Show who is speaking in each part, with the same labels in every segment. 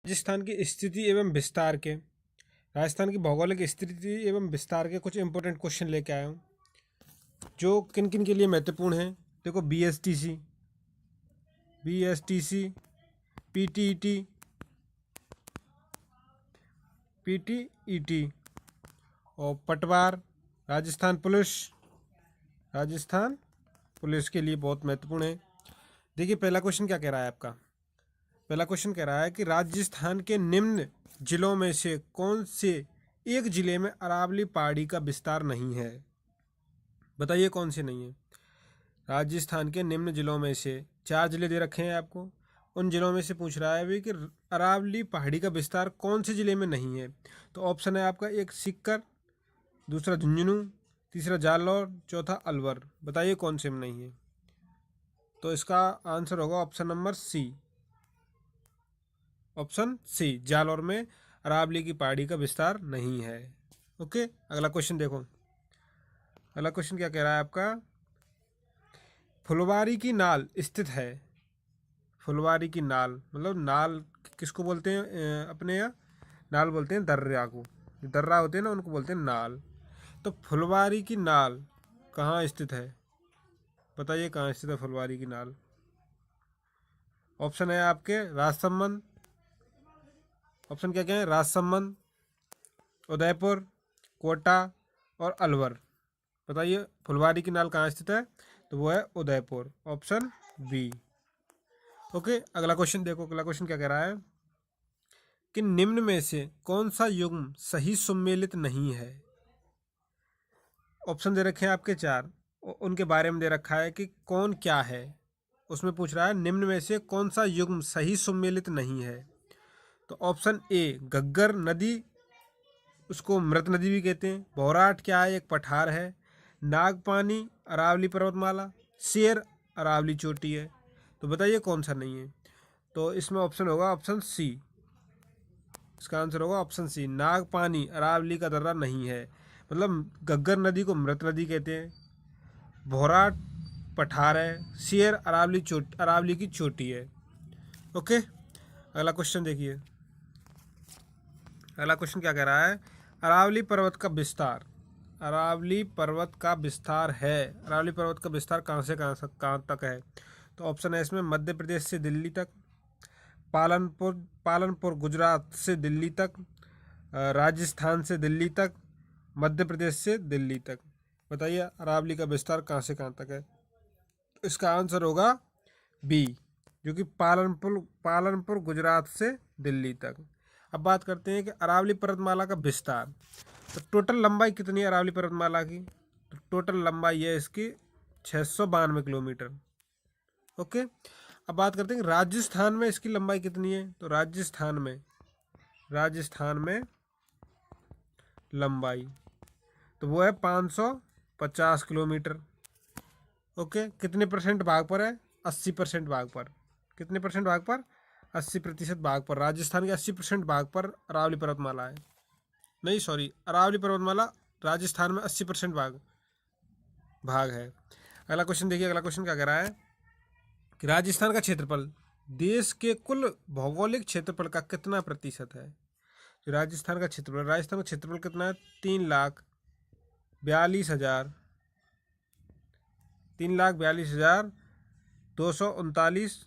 Speaker 1: राजस्थान की स्थिति एवं विस्तार के राजस्थान की भौगोलिक स्थिति एवं विस्तार के कुछ इंपॉर्टेंट क्वेश्चन लेके आया हूँ जो किन किन के लिए महत्वपूर्ण हैं। देखो, बीएसटीसी, पीटीईटी, पीटीईटी और पटवार, राजस्थान पुलिस के लिए बहुत महत्वपूर्ण है। देखिए, पहला क्वेश्चन क्या कह रहा है आपका। पहला क्वेश्चन कह रहा है कि राजस्थान के निम्न जिलों में से कौन से एक जिले में अरावली पहाड़ी का विस्तार नहीं है। बताइए कौन से नहीं है। राजस्थान के निम्न जिलों में से 4 जिले दे रखे हैं आपको, उन जिलों में से पूछ रहा है भी कि अरावली पहाड़ी का विस्तार कौन से जिले में नहीं है। तो ऑप्शन है आपका, एक सीकर, दूसरा झुंझुनू, तीसरा जालौर, चौथा अलवर। बताइए कौन से में नहीं है। तो इसका आंसर होगा option number C. Option C, Jalore में अरावली की पहाड़ी का विस्तार नहीं है। ओके, अगला क्वेश्चन देखो। अगला क्वेश्चन क्या कह रहा है आपका। फुलवारी की नाल स्थित है। फुलवारी की नाल मतलब नाल किसको बोलते हैं, अपने यहाँ नाल बोलते हैं दर्रा को। दर्रा होते हैं ना, उनको बोलते हैं नाल। तो फुलवारी की नाल कहाँ स्थित है। बताइए कहाँ स्थित है फुलवारी की नाल। ऑप्शन है आपके राजसमंद। ऑप्शन क्या क्या है, राजसमंद, उदयपुर, कोटा और अलवर। बताइए फुलवारी की नाल कहाँ स्थित है। तो वो है उदयपुर, ऑप्शन बी। ओके, अगला क्वेश्चन देखो। अगला क्वेश्चन क्या कह रहा है कि निम्न में से कौन सा युग्म सही सुमेलित नहीं है। ऑप्शन दे रखे हैं आपके 4, उनके बारे में दे रखा है कि कौन क्या है। उसमें पूछ रहा है निम्न में से कौन सा युग्म सही सुमेलित नहीं है। तो ऑप्शन ए, घग्गर नदी, उसको मृत नदी भी कहते हैं। भौराट क्या है, एक पठार है। नागपानी अरावली पर्वतमाला, शेर अरावली चोटी है। तो बताइए कौन सा नहीं है। तो इसमें ऑप्शन होगा ऑप्शन सी। इसका आंसर होगा ऑप्शन सी, नागपानी अरावली का दर्रा नहीं है। मतलब घग्गर नदी को मृत नदी कहते हैं, भौराट पठार है, शेर अरावली की चोटी है। ओके, अगला क्वेश्चन देखिए। अगला क्वेश्चन क्या कह रहा है, अरावली पर्वत का विस्तार। अरावली पर्वत का विस्तार है। अरावली पर्वत का विस्तार कहाँ से कहाँ तक है। तो ऑप्शन है इसमें मध्य प्रदेश से दिल्ली तक, पालनपुर गुजरात से दिल्ली तक, राजस्थान से दिल्ली तक, मध्य प्रदेश से दिल्ली तक। बताइए अरावली का विस्तार कहाँ से कहाँ तक है। इसका आंसर होगा बी, जो कि पालनपुर गुजरात से दिल्ली तक। अब बात करते हैं कि अरावली पर्वतमाला का विस्तार। तो टोटल लंबाई कितनी है अरावली पर्वतमाला की। तो टोटल लंबाई है इसकी 692 किलोमीटर। ओके, अब बात करते हैं कि राजस्थान में इसकी लंबाई कितनी है। तो राजस्थान में लंबाई तो वो है 550 किलोमीटर। ओके, कितने परसेंट भाग पर है, 80% भाग पर। कितने परसेंट भाग पर, 80% भाग पर। राजस्थान के 80% भाग पर अरावली पर्वतमाला है। नहीं सॉरी, अरावली पर्वतमाला राजस्थान में 80% भाग है। अगला क्वेश्चन देखिए। अगला क्वेश्चन क्या कह रहा है कि राजस्थान का क्षेत्रफल देश के कुल भौगोलिक क्षेत्रफल का कितना प्रतिशत है। जो राजस्थान का क्षेत्रफल कितना है, 3,42,000 3,42,239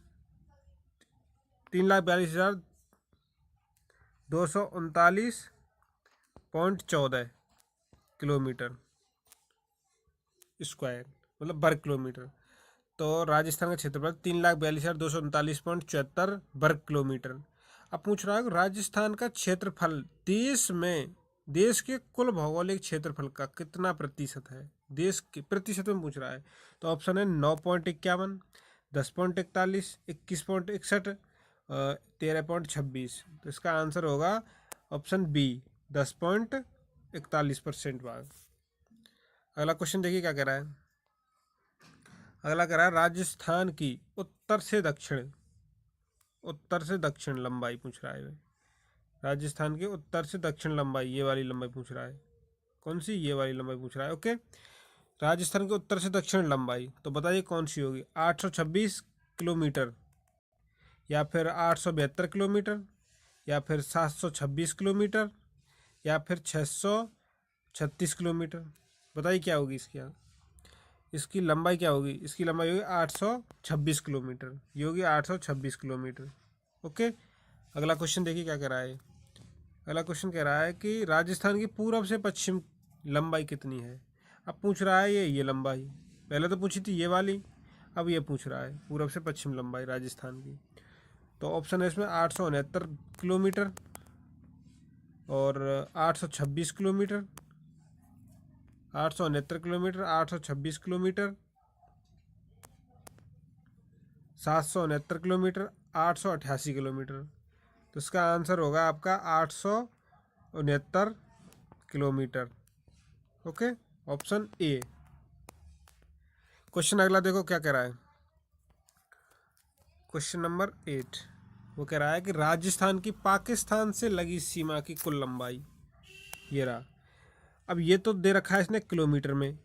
Speaker 1: 3,42,239.14 किलोमीटर स्क्वायर, मतलब वर्ग किलोमीटर। तो राजस्थान का क्षेत्रफल 3,42,239.74 वर्ग किलोमीटर। अब पूछ रहा है कि राजस्थान का क्षेत्रफल देश के कुल भौगोलिक क्षेत्रफल का कितना प्रतिशत है। देश के प्रतिशत में पूछ रहा है। तो ऑप्शन है 9.51, 10.41, 21.61, 13.26। तो इसका आंसर होगा ऑप्शन बी, 10.41% भाग। अगला क्वेश्चन देखिए क्या कह रहा है। अगला कह रहा है राजस्थान की उत्तर से दक्षिण लंबाई पूछ रहा है। राजस्थान की उत्तर से दक्षिण लंबाई, ये वाली लंबाई पूछ रहा है। कौन सी, ये वाली लंबाई पूछ रहा है। ओके, राजस्थान की उत्तर से दक्षिण लंबाई तो बताइए कौन सी होगी। 826 किलोमीटर, या फिर 872 किलोमीटर, या फिर 726 किलोमीटर, या फिर 636 किलोमीटर। बताइए क्या होगी इसकी लंबाई क्या होगी? इसकी लंबाई होगी 826 किलोमीटर। ये होगी 826 किलोमीटर। ओके, अगला क्वेश्चन देखिए क्या कह रहा है। अगला क्वेश्चन कह रहा है कि राजस्थान की पूर्व से पश्चिम लंबाई कितनी है। अब पूछ रहा है ये लंबाई, पहले तो पूछी थी ये वाली, अब ये पूछ रहा है पूर्व से पश्चिम लंबाई राजस्थान की। तो ऑप्शन है इसमें 869 किलोमीटर और 826 kilometre, 869 kilometre, 826 kilometre, 769 kilometre, 888 kilometre. तो इसका आंसर होगा आपका 869 kilometre. Okay, option A. Question अगला देखो क्या कह रहा है। क्वेश्चन नंबर 8 वो कह रहा है कि राजस्थान की पाकिस्तान से लगी सीमा की कुल लंबाई, ये रहा। अब ये तो दे रखा है इसने किलोमीटर में,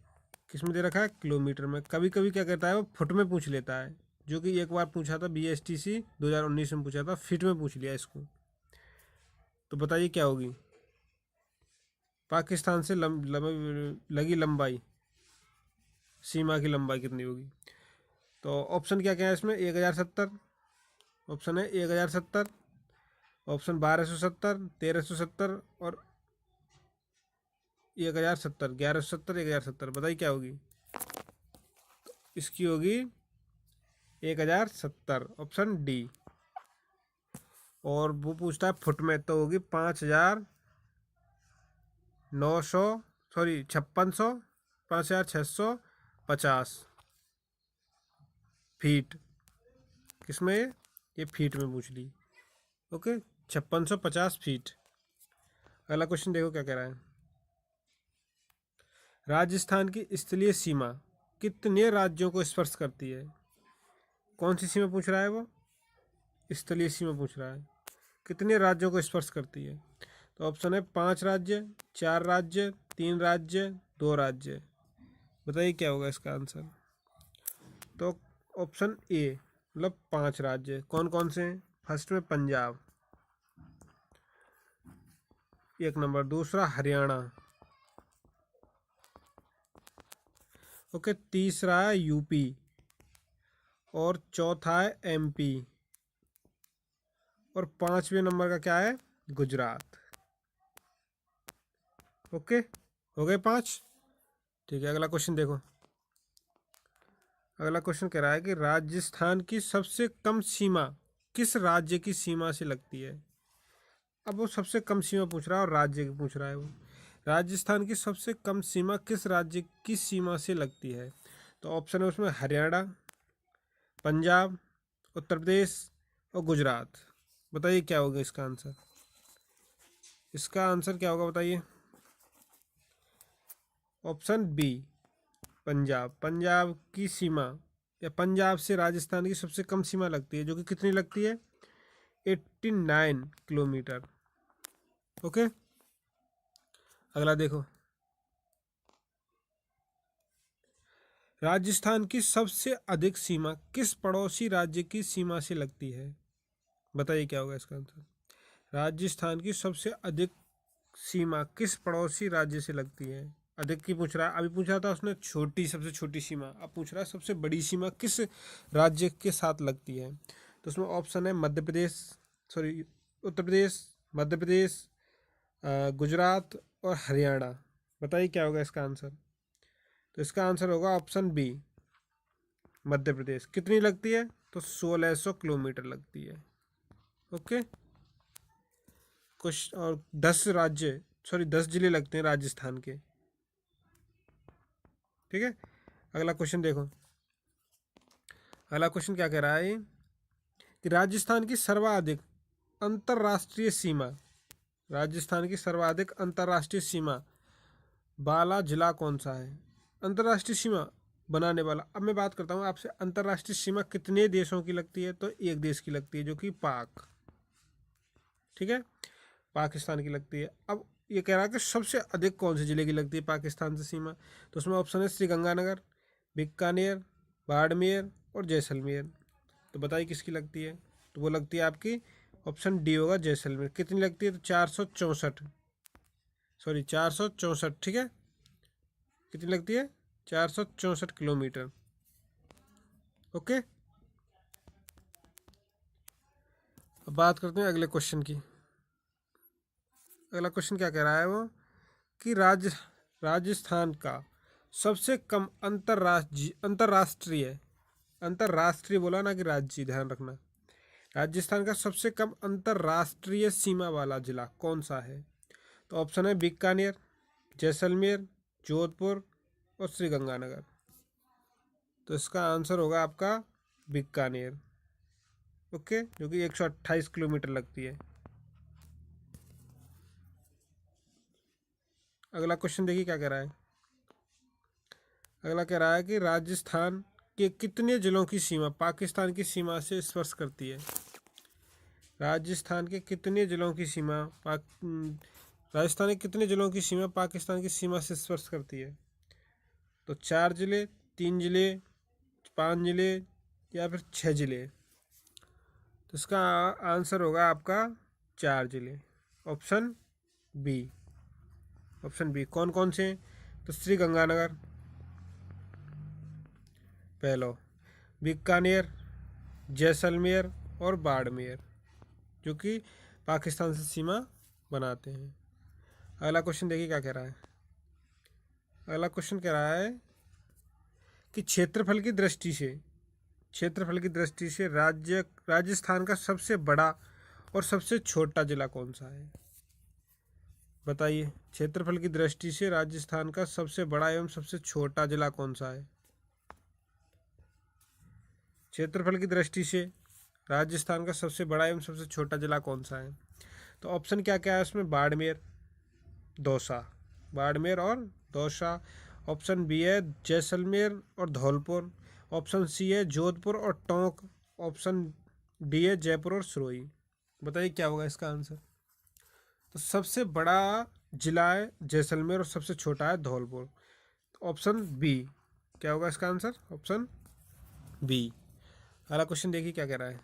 Speaker 1: किस में दे रखा है? किलोमीटर में। कभी कभी क्या कहता है वो फुट में पूछ लेता है, जो कि एक बार पूछा था BSTC 2019 में पूछा था, फीट में पूछ लिया इसको। तो बताइए क्या होगी पाकिस्तान से लगी लंबाई, सीमा की लंबाई कितनी होगी? तो ऑप्शन क्या क्या है इसमें? 1070, ऑप्शन है 1070, ऑप्शन 1270, 1370 और 1070, 1170, 1070। बताइए क्या होगी? इसकी होगी 1070, ऑप्शन डी। और वो पूछता है फुट में, तो होगी 5900, सॉरी 5600, 5650 फीट। किसमें? ये फीट में पूछ ली। Okay, 5650 feet. अगला क्वेश्चन देखो क्या कह रहा है। राजस्थान की स्थलीय सीमा कितने राज्यों को स्पर्श करती है? कौन सी सीमा पूछ रहा है वो? स्थलीय सीमा पूछ रहा है, कितने राज्यों को स्पर्श करती है? तो ऑप्शन है 5 राज्य, 4 राज्य, 3 राज्य, 2 राज्य। बताइए क्या होगा इसका आंसर? तो ऑप्शन ए मतलब 5 राज्य। कौन कौन से हैं? फर्स्ट में पंजाब, एक नंबर। दूसरा हरियाणा, ओके। तीसरा है यूपी और चौथा है MP और 5वें नंबर का क्या है? गुजरात। ओके, हो गए 5। ठीक है, अगला क्वेश्चन देखो। अगला क्वेश्चन कह रहा है कि राजस्थान की सबसे कम सीमा किस राज्य की सीमा से लगती है? अब वो सबसे कम सीमा पूछ रहा है और राज्य की पूछ रहा है वो। राजस्थान की सबसे कम सीमा किस राज्य की सीमा से लगती है? तो ऑप्शन है उसमें हरियाणा, पंजाब, उत्तर प्रदेश और गुजरात। बताइए क्या होगा इसका आंसर? इसका आंसर क्या होगा बताइए? Option B Punjab. पंजाब की सीमा या पंजाब से राजस्थान की सबसे कम सीमा लगती है, जो कि कितनी लगती है? 89 किलोमीटर। ओके, अगला देखो। राजस्थान की सबसे अधिक सीमा किस पड़ोसी राज्य की सीमा से लगती है? बताइए क्या होगा इसका आंसर? राजस्थान की सबसे अधिक सीमा किस पड़ोसी राज्य से लगती है? अधिक की पूछ रहा है, अभी पूछा था उसने छोटी, सबसे छोटी सीमा। अब पूछ रहा है सबसे बड़ी सीमा किस राज्य के साथ लगती है। तो उसमें ऑप्शन है मध्य प्रदेश, सॉरी उत्तर प्रदेश, मध्य प्रदेश, गुजरात और हरियाणा। बताइए क्या होगा इसका आंसर? तो इसका आंसर होगा ऑप्शन बी मध्य प्रदेश। कितनी लगती है? तो 1600 किलोमीटर लगती है। ओके, कुछ और 10 राज्य, सॉरी 10 जिले लगते हैं राजस्थान के। ठीक है, अगला क्वेश्चन देखो। अगला क्वेश्चन क्या कह रहा है कि राजस्थान की सर्वाधिक अंतर्राष्ट्रीय सीमा, राजस्थान की सर्वाधिक अंतर्राष्ट्रीय सीमा वाला जिला कौन सा है? अंतर्राष्ट्रीय सीमा बनाने वाला। अब मैं बात करता हूँ आपसे, अंतर्राष्ट्रीय सीमा कितने देशों की लगती है? तो एक देश की लगती है, जो कि पाक। ठीक है, पाकिस्तान की लगती है। अब ये कह रहा है कि सबसे अधिक कौन से जिले की लगती है पाकिस्तान से सीमा? तो उसमें ऑप्शन है श्रीगंगानगर, बीकानेर, बाड़मेर और जैसलमेर। तो बताइए किसकी लगती है? तो वो लगती है आपकी ऑप्शन डी होगा जैसलमेर। कितनी लगती है? तो 464, सॉरी 464, ठीक है। कितनी लगती है? 464 किलोमीटर। ओके, अब बात करते हैं अगले क्वेश्चन की। अगला क्वेश्चन क्या कह रहा है वो कि राजस्थान का सबसे कम अंतर्राष्ट्रीय अंतर्राष्ट्रीय बोला ना कि राज्य, ध्यान रखना। राजस्थान का सबसे कम अंतर्राष्ट्रीय सीमा वाला जिला कौन सा है? तो ऑप्शन है बीकानेर, जैसलमेर, जोधपुर और श्रीगंगानगर। तो इसका आंसर होगा आपका बीकानेर। ओके, जो कि 128 किलोमीटर लगती है। अगला क्वेश्चन देखिए क्या कह रहा है। अगला कह रहा है कि राजस्थान के कितने जिलों की सीमा पाकिस्तान की सीमा से स्पर्श करती है? राजस्थान के कितने जिलों की सीमा राजस्थान के कितने जिलों की सीमा पाकिस्तान की सीमा से स्पर्श करती है? तो 4 जिले, 3 जिले, 5 जिले या फिर 6 जिले। तो इसका आंसर होगा आपका 4 जिले, ऑप्शन बी। Option B. कौन कौन से? तो श्रीगंगानगर पहलो, बीकानेर, जैसलमेर और बाड़मेर, जो कि पाकिस्तान से सीमा बनाते हैं। अगला क्वेश्चन देखिए क्या कह रहा है। अगला क्वेश्चन कह रहा है कि क्षेत्रफल की दृष्टि से राजस्थान का सबसे बड़ा और सबसे छोटा जिला कौन सा है? बताइए, क्षेत्रफल की दृष्टि से राजस्थान का सबसे बड़ा एवं सबसे छोटा जिला कौन सा है? क्षेत्रफल की दृष्टि से राजस्थान का सबसे बड़ा एवं सबसे छोटा जिला कौन सा है? तो ऑप्शन क्या क्या है उसमें? बाड़मेर, दौसा, बाड़मेर और दौसा। ऑप्शन बी है जैसलमेर और धौलपुर। ऑप्शन सी है जोधपुर और टोंक। ऑप्शन डी है जयपुर और सिरोही। बताइए क्या होगा इसका आंसर? तो सबसे बड़ा जिला है जैसलमेर और सबसे छोटा है धौलपुर। Option B. क्या होगा इसका आंसर? Option B. अगला क्वेश्चन देखिए क्या कह रहा है।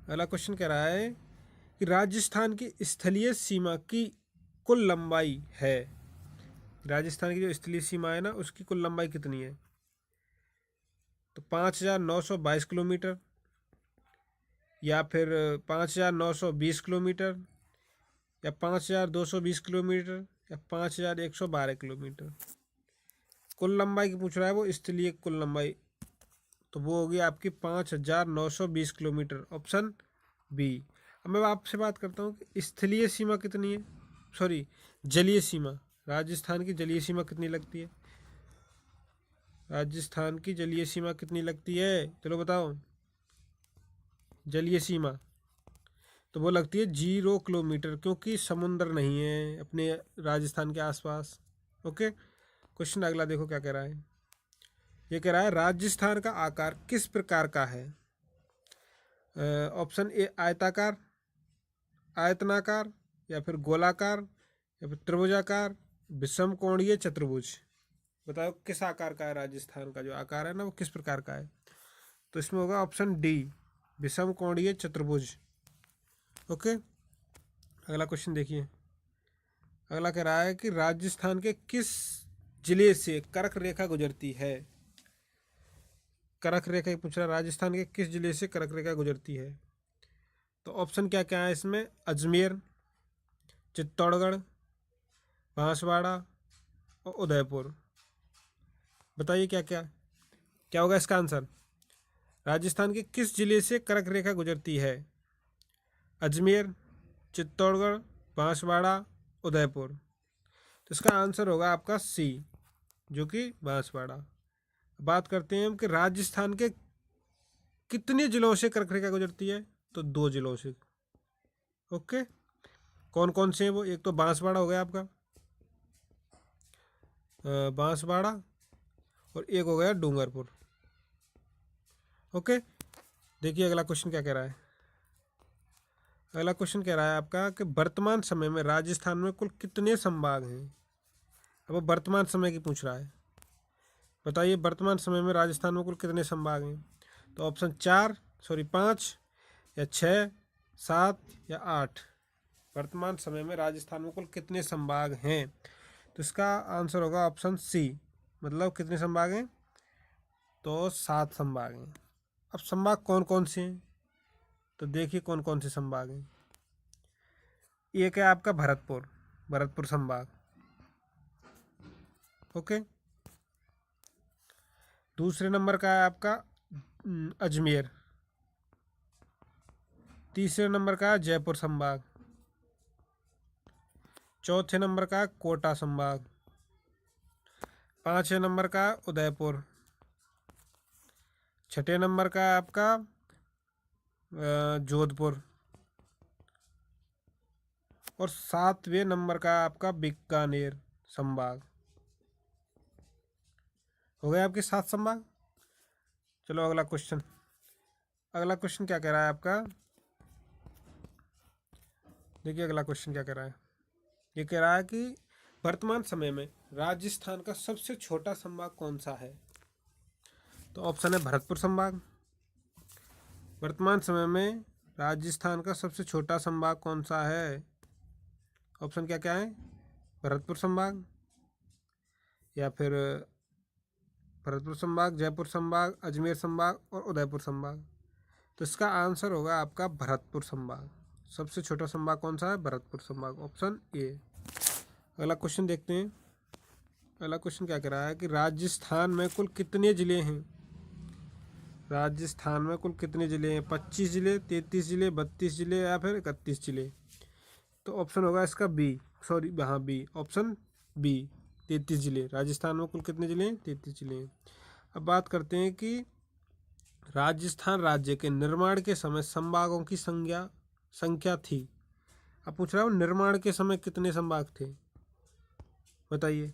Speaker 1: अगला क्वेश्चन कह रहा है कि राजस्थान की स्थलीय सीमा की कुल लंबाई है। राजस्थान की जो स्थलीय सीमा है ना, उसकी कुल लंबाई कितनी है? तो 5,922 किलोमीटर, या फिर 5,920 किलोमीटर, या 5,220 किलोमीटर, या 5,112 किलोमीटर। कुल लंबाई की पूछ रहा है वो, स्थलीय कुल लंबाई। तो वो होगी आपकी 5,920 किलोमीटर, ऑप्शन बी। अब मैं आपसे बात करता हूँ कि स्थलीय सीमा कितनी है, सॉरी जलीय सीमा। राजस्थान की जलीय सीमा कितनी लगती है? राजस्थान की जलीय सीमा कितनी लगती है? चलो बताओ। जलीय सीमा तो वो लगती है 0 किलोमीटर, क्योंकि समुद्र नहीं है अपने राजस्थान के आसपास। ओके, क्वेश्चन अगला देखो क्या कह रहा है। ये कह रहा है राजस्थान का आकार किस प्रकार का है? ऑप्शन ए आयताकार, आयतनाकार, या फिर गोलाकार, या फिर त्रिभुजाकार, विषम कोणीय, चतुर्भुज। बताओ किस आकार का है राजस्थान का जो आकार है ना, वो किस प्रकार का है? तो इसमें होगा ऑप्शन डी, विषम कोणीय चतुर्भुज। ओके, अगला क्वेश्चन देखिए। अगला कह रहा है कि राजस्थान के किस जिले से कर्क रेखा गुजरती है? कर्क रेखा पूछ रहा है, राजस्थान के किस जिले से कर्क रेखा गुजरती है? तो ऑप्शन क्या क्या है इसमें? अजमेर, चित्तौड़गढ़, बांसवाड़ा और उदयपुर। बताइए क्या क्या क्या होगा इसका आंसर? राजस्थान के किस जिले से कर्क रेखा गुजरती है? अजमेर, चित्तौड़गढ़, बांसवाड़ा, उदयपुर। तो इसका आंसर होगा आपका सी, जो कि बांसवाड़ा। बात करते हैं हम कि राजस्थान के कितने जिलों से कर्क रेखा गुजरती है? तो 2 जिलों से। ओके, कौन कौन से हैं वो? एक तो बांसवाड़ा हो गया आपका, बांसवाड़ा, और एक हो गया डूंगरपुर। ओके, देखिए अगला क्वेश्चन क्या कह रहा है। अगला क्वेश्चन कह रहा है आपका कि वर्तमान समय में राजस्थान में कुल कितने संभाग हैं? अब वो वर्तमान समय की पूछ रहा है। बताइए वर्तमान समय में राजस्थान में कुल कितने संभाग हैं? तो ऑप्शन 4, सॉरी 5, या 6, 7 या 8? वर्तमान समय में राजस्थान में कुल कितने संभाग हैं? तो इसका आंसर होगा ऑप्शन सी। मतलब कितने संभाग हैं? तो 7 संभाग हैं। अब संभाग कौन कौन से हैं? तो देखिए कौन कौन से संभाग हैं। एक है आपका भरतपुर, भरतपुर संभाग। ओके। दूसरे नंबर का है आपका अजमेर। तीसरे नंबर का है जयपुर संभाग। चौथे नंबर का है कोटा संभाग। पांचवें नंबर का है उदयपुर। छठे नंबर का है आपका जोधपुर। और सातवें नंबर का है आपका बीकानेर संभाग। हो गए आपके 7 संभाग। चलो अगला क्वेश्चन। अगला क्वेश्चन क्या कह रहा है आपका? देखिए अगला क्वेश्चन क्या कह रहा है। ये कह रहा है कि वर्तमान समय में राजस्थान का सबसे छोटा संभाग कौन सा है? तो ऑप्शन है भरतपुर संभाग। वर्तमान समय में राजस्थान का सबसे छोटा संभाग कौन सा है? ऑप्शन क्या क्या है? भरतपुर संभाग, या फिर भरतपुर संभाग, जयपुर संभाग, अजमेर संभाग और उदयपुर संभाग। तो इसका आंसर होगा आपका भरतपुर संभाग। सबसे छोटा संभाग कौन सा है? भरतपुर संभाग, ऑप्शन ए। अगला क्वेश्चन देखते हैं। अगला क्वेश्चन क्या कह रहा है कि राजस्थान में कुल कितने ज़िले हैं? राजस्थान में कुल कितने ज़िले हैं? 25 ज़िले, 33 ज़िले, 32 ज़िले या फिर 31 ज़िले? तो ऑप्शन होगा इसका बी। सॉरी, हाँ बी, ऑप्शन बी, 33 ज़िले। राजस्थान में कुल कितने ज़िले हैं? 33 ज़िले हैं। अब बात करते हैं कि राजस्थान राज्य के निर्माण के समय संभागों की संख्या थी। अब पूछ रहा हूँ निर्माण के समय कितने संभाग थे? बताइए।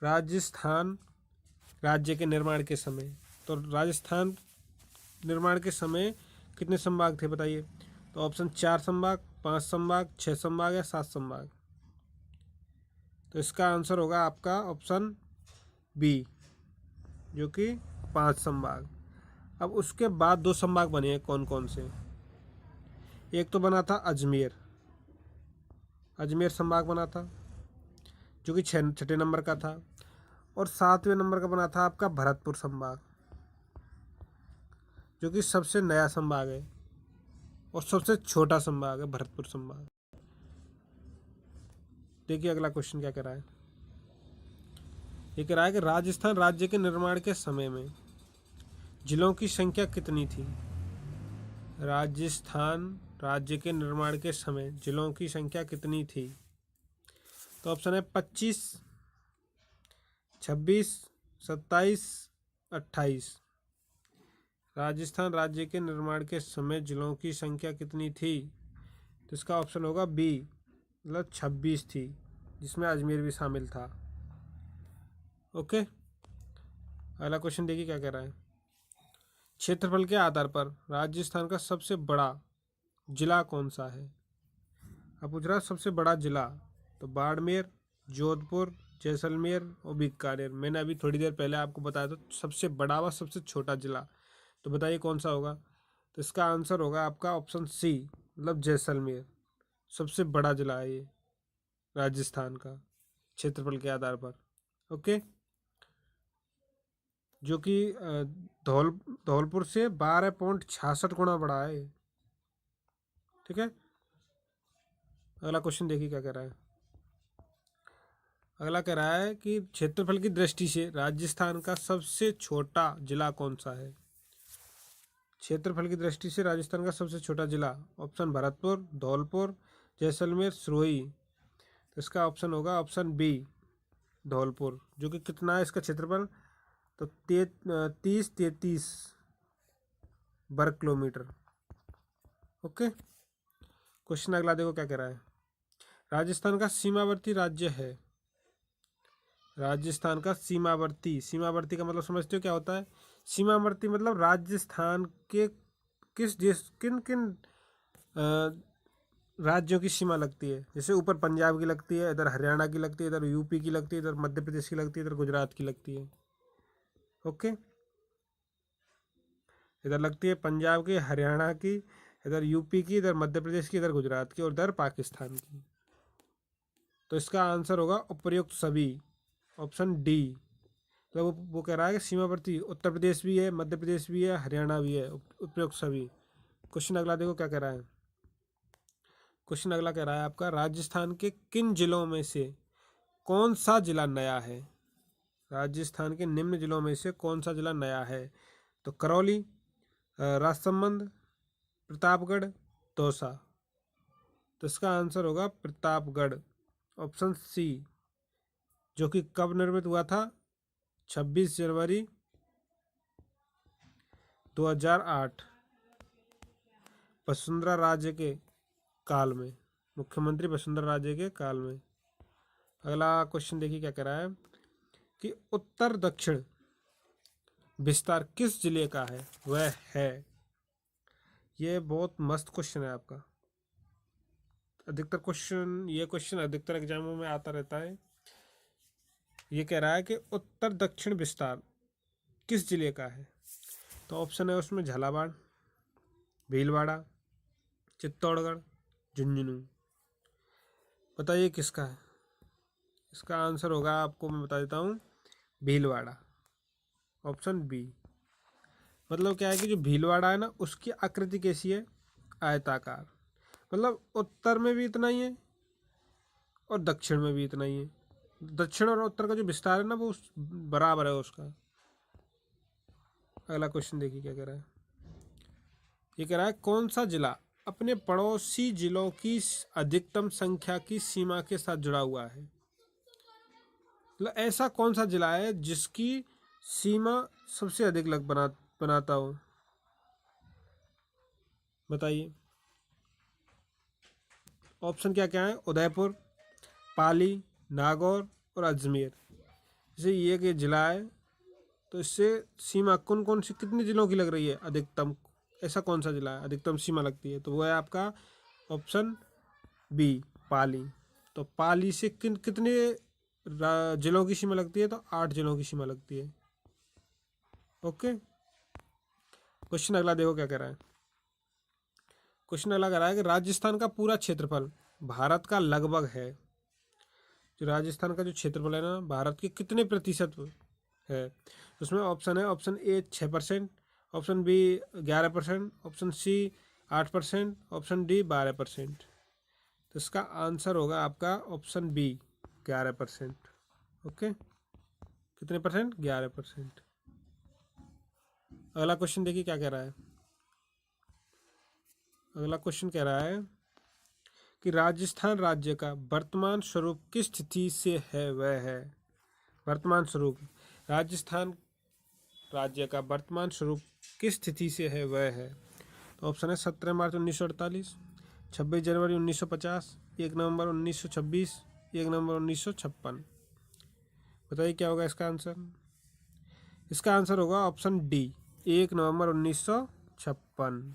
Speaker 1: राजस्थान राज्य के निर्माण के समय, तो राजस्थान निर्माण के समय कितने संभाग थे बताइए? तो ऑप्शन 4 संभाग, 5 संभाग, 6 संभाग या 7 संभाग? तो इसका आंसर होगा आपका ऑप्शन बी, जो कि 5 संभाग। अब उसके बाद 2 संभाग बने हैं, कौन कौन से? एक तो बना था अजमेर, अजमेर संभाग बना था, जो कि 6ठे नंबर का था। और 7वें नंबर का बना था आपका भरतपुर संभाग, जो कि सबसे नया संभाग है और सबसे छोटा संभाग है, भरतपुर संभाग। देखिए अगला क्वेश्चन क्या कह रहा है। ये कह रहा है कि राजस्थान राज्य के निर्माण के समय में जिलों की संख्या कितनी थी? राजस्थान राज्य के निर्माण के समय जिलों की संख्या कितनी थी? तो ऑप्शन है 25, 26, 27, 28। राजस्थान राज्य के निर्माण के समय जिलों की संख्या कितनी थी? तो इसका ऑप्शन होगा बी, मतलब 26 थी, जिसमें अजमेर भी शामिल था। ओके। अगला क्वेश्चन देखिए क्या कह रहा है। क्षेत्रफल के आधार पर राजस्थान का सबसे बड़ा जिला कौन सा है? अब पूछ रहा है सबसे बड़ा जिला। तो बाड़मेर, जोधपुर, जैसलमेर और बीकानेर। मैंने अभी थोड़ी देर पहले आपको बताया था सबसे बड़ा व सबसे छोटा जिला। तो बताइए कौन सा होगा? तो इसका आंसर होगा आपका ऑप्शन सी, मतलब जैसलमेर। सबसे बड़ा जिला है ये राजस्थान का क्षेत्रफल के आधार पर। ओके। जो कि धौलपुर से 12.66 गुना बड़ा है। ठीक है। अगला क्वेश्चन देखिए क्या कह रहा है। अगला कह रहा है कि क्षेत्रफल की दृष्टि से राजस्थान का सबसे छोटा जिला कौन सा है? क्षेत्रफल की दृष्टि से राजस्थान का सबसे छोटा जिला, ऑप्शन भरतपुर, धौलपुर, जैसलमेर, सिरोही। तो इसका ऑप्शन होगा ऑप्शन बी, धौलपुर। जो कि कितना है इसका क्षेत्रफल? तो 33 वर्ग किलोमीटर। ओके। क्वेश्चन अगला देखो क्या कह रहा है। राजस्थान का सीमावर्ती राज्य है। राजस्थान का सीमावर्ती, सीमावर्ती का मतलब समझते हो क्या होता है? सीमावर्ती मतलब राजस्थान के किस देश, किन किन राज्यों की सीमा लगती है। जैसे ऊपर पंजाब की लगती है, इधर हरियाणा की लगती है, इधर यूपी की लगती है, इधर मध्य प्रदेश की लगती है, इधर गुजरात की लगती है। ओके। इधर लगती है पंजाब की, हरियाणा की, इधर यूपी की, इधर मध्य प्रदेश की, इधर गुजरात की और इधर पाकिस्तान की। तो इसका आंसर होगा उपर्युक्त सभी, ऑप्शन डी। तो वो कह रहा है कि सीमावर्ती उत्तर प्रदेश भी है, मध्य प्रदेश भी है, हरियाणा भी है, उपयुक्त सभी। क्वेश्चन अगला देखो क्या कह रहा है। क्वेश्चन अगला कह रहा है आपका, राजस्थान के किन जिलों में से कौन सा जिला नया है? राजस्थान के निम्न जिलों में से कौन सा जिला नया है? तो करौली, राजसमंद, प्रतापगढ़, दौसा। तो इसका आंसर होगा प्रतापगढ़, ऑप्शन सी, जो कि कब निर्मित हुआ था? 26 जनवरी 2008, वसुंधरा राजे के काल में, मुख्यमंत्री वसुंधरा राजे के काल में। अगला क्वेश्चन देखिए क्या कह रहा है कि उत्तर दक्षिण विस्तार किस जिले का है? वह है, ये बहुत मस्त क्वेश्चन है आपका। ये क्वेश्चन अधिकतर एग्जामों में आता रहता है। ये कह रहा है कि उत्तर दक्षिण विस्तार किस जिले का है? तो ऑप्शन है उसमें झालावाड़, भीलवाड़ा, चित्तौड़गढ़, झुंझुनू। बताइए किसका है? इसका आंसर होगा, आपको मैं बता देता हूँ, भीलवाड़ा, ऑप्शन बी। मतलब क्या है कि जो भीलवाड़ा है ना, उसकी आकृति कैसी है? आयताकार। मतलब उत्तर में भी इतना ही है और दक्षिण में भी इतना ही है। दक्षिण और उत्तर का जो विस्तार है ना, वो बराबर है उसका। अगला क्वेश्चन देखिए क्या कह रहा है। ये कह रहा है कौन सा जिला अपने पड़ोसी जिलों की अधिकतम संख्या की सीमा के साथ जुड़ा हुआ है? मतलब ऐसा कौन सा जिला है जिसकी सीमा सबसे अधिक बनाता हो? बताइए। ऑप्शन क्या क्या है? उदयपुर, पाली, नागौर और अजमेर। जैसे ये कि जिला है, तो इससे सीमा कौन कौन सी कितने जिलों की लग रही है अधिकतम? ऐसा कौन सा जिला है अधिकतम सीमा लगती है? तो वो है आपका ऑप्शन बी, पाली। तो पाली से कितने जिलों की सीमा लगती है? तो 8 जिलों की सीमा लगती है। ओके। क्वेश्चन अगला देखो क्या कह रहा है। क्वेश्चन अगला कह रहा है कि राजस्थान का पूरा क्षेत्रफल भारत का लगभग है। जो राजस्थान का जो क्षेत्रफल है ना, भारत के कितने प्रतिशत है? उसमें ऑप्शन है, option A 6%, option B 11%, option C 8%, option D 12%। तो इसका आंसर होगा आपका ऑप्शन बी, 11%। ओके, कितने परसेंट? 11%। अगला क्वेश्चन देखिए क्या कह रहा है। अगला क्वेश्चन कह रहा है कि राजस्थान राज्य का वर्तमान स्वरूप किस स्थिति से है? वह है, वर्तमान स्वरूप राजस्थान राज्य का वर्तमान स्वरूप किस स्थिति से है? वह है। तो ऑप्शन है 17 मार्च 1948, 26 जनवरी 1950, 1 नवंबर 1926, 1 नवंबर 1956। बताइए क्या होगा इसका आंसर? इसका आंसर होगा ऑप्शन डी, 1 नवंबर 1956।